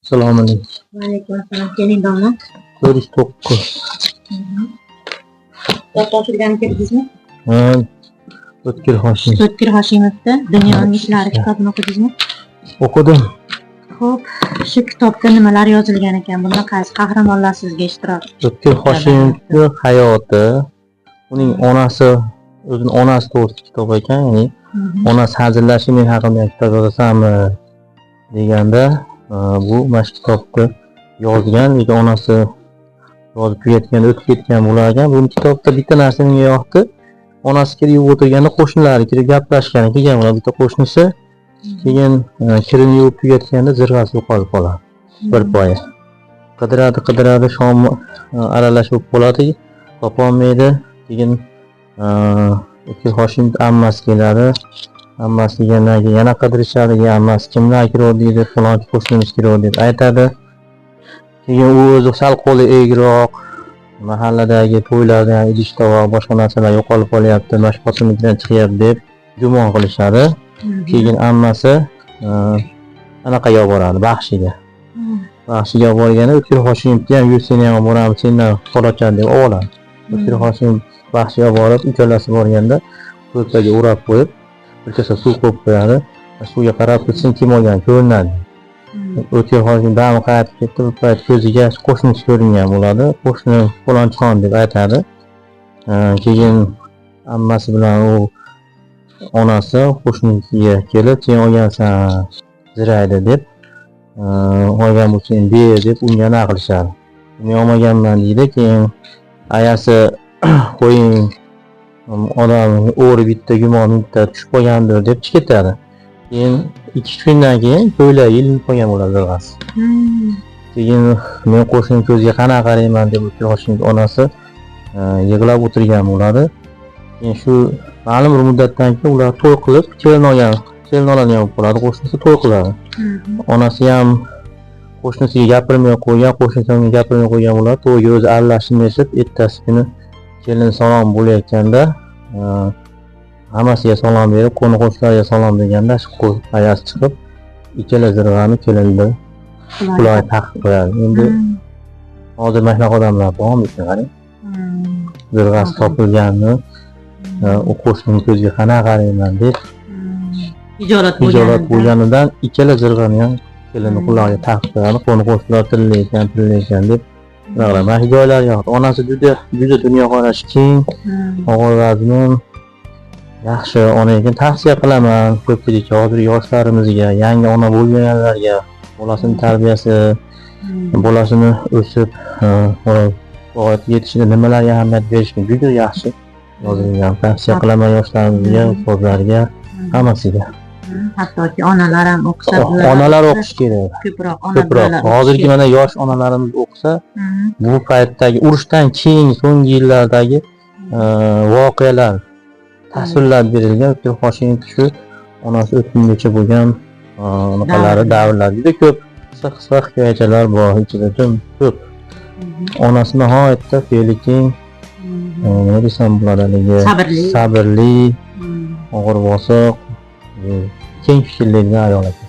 Assalomu alaykum. Vaalaykum assalom. Keling domla. 409. Topshirgani kirdingizmi? Ha, O'tkir Hoshim. O'tkir Hoshimovda Dunyoning ishlari kitobini o'qidingizmi? O'qidim. Xo'p, shu kitobda nimalar yozilgan ekan? Bunda qaysi qahramonlar sizga ishtirok? O'tkir Hoshimovning hayoti, uning onasi, o'zining onasi to'g'risida kitob ekan, ya'ni onasi hazillashib men haqimda kitob yozasanmi deganda, bu mana shu kitobni yozgan, lekin onasi yozib tugatganda o'tib ketgan bo'lar ekan. Bu kitobda bitta narsa menga yoqdi. Onasi kirib yuvib o'tirganda qo'shnilari kirib gaplashgan ekan, ular bitta qo'shnisi. Keyin kirini yuvib tugatganda zirg'asi yo'qolib qoladi. Bir poya. Qidiradi, shom aralashib qoladi, topolmaydi. Keyin O'tkir Hoshim ammasi keladi. Ammasi kelgandan keyin yana qidirishadi, ammasi kimlar kirdi deb, falonchi qo'shnimiz kirdi deb aytadi. Keyin u o'zi sal qo'li egiroq, mahalladagi to'ylarda idish tovoq, boshqa narsalar yo'qolib qolyapti, mana shu xotinnikidan chiqyapti deb gumon qilishadi. Keyin ammasi anaqaga olib boradi, Baxshiga. Baxshiga olib borganda O'tkir Hoshimovga ham yur seni ham boramiz, sendan qolachan deb oladi. O'tkir Hoshimov Baxshiga borib, ikkalasi borganda ko'rpaga o'rab qo'yib, bir kasa suv qo'yib qo'yadi. Suvga qarab tursin, kim olgan ko'rinadi. O'tkir Hoshim dami qaytib ketdi, bu payt ko'ziga qo'shnisi ko'ringan bo'ladi. Qo'shni Falonchixon deb aytadi. Keyin ammasi bilan u onasi qo'shnisiga kelib, sen olgansan ziraydi deb, olgan bo'lsang ber deb unga naql qilishadi. Men olmaganman deydi. Keyin ayasi qo'ying, odam o'g'ri bitta, gumon bitta tushib qolgandir deb chiqib ketadi. Keyin 2 kundan keyin ko'ylak ilinib qolgan bo'ladi zirg'asi. Keyin men qo'shnim ko'ziga qanaqa qarayman deb O'tkir Hoshimning onasi yig'lab o'tirgan bo'ladi. Keyin shu ma'lum bir muddatdan keyin ular to'y qilib, kelin oladigan bo'ladi, qo'shnisi to'y qiladi. Onasi ham qo'shnisiga gapirmay qo'ygan, qo'shnisi unga gapirmay qo'ygan bo'ladi. To'yga o'zi aralashmayib, ertasi kuni kelin salom bo'layotganda hammasiga salom berib, qo'ni-qo'shnilarga salom berganda shu ayasi chiqib, ikkala zirg'ani kelinni quloqiga taqib qo'yadi. Endi hozir mana shunaqa odamlar bormi ekan, qarang. Zirg'asi topilganini u qo'shnining ko'ziga qanaqa qarayman deb ijorat bo'lganidan ikkala zirg'ani ham kelinni quloqiga taqib qo'yadi. Qo'ni-qo'shnilar tilla ekan deb. Mana shu joylar yoqdi. Onasi juda dunyoqarashi keng, og'ir vazmin, yaxshi ona ekan. Tavsiya qilaman ko'pchilik hozirgi yoshlarimizga, yangi ona bo'lganlarga, bolasini tarbiyasi, bolasini o'sib voqeaga yetishida nimalarga ahamiyat berishni juda yaxshi yozilgan. Tavsiya qilaman yoshlarimizga, ustozlarga, hammasiga. Hattoki onalar ham o'qisa, onalar o'qish kerak. Ko'proq. Hozirgi mana yosh onalarimiz o'qisa, bu paytdagi urushdan keyin so'nggi yillardagi voqealar tasvirlab berilgan. O'tkir Hoshimov shu onasi o'tkinchi bo'lgan onalari davrlar juda ko'p qisqa hikoyachalar bor, ichida ko'p. Onasi nihoyatda fe'li keng, nima desam bo'ladi, sabrli, og'ir bosiq, keng fikrlaydigan ayol ekan.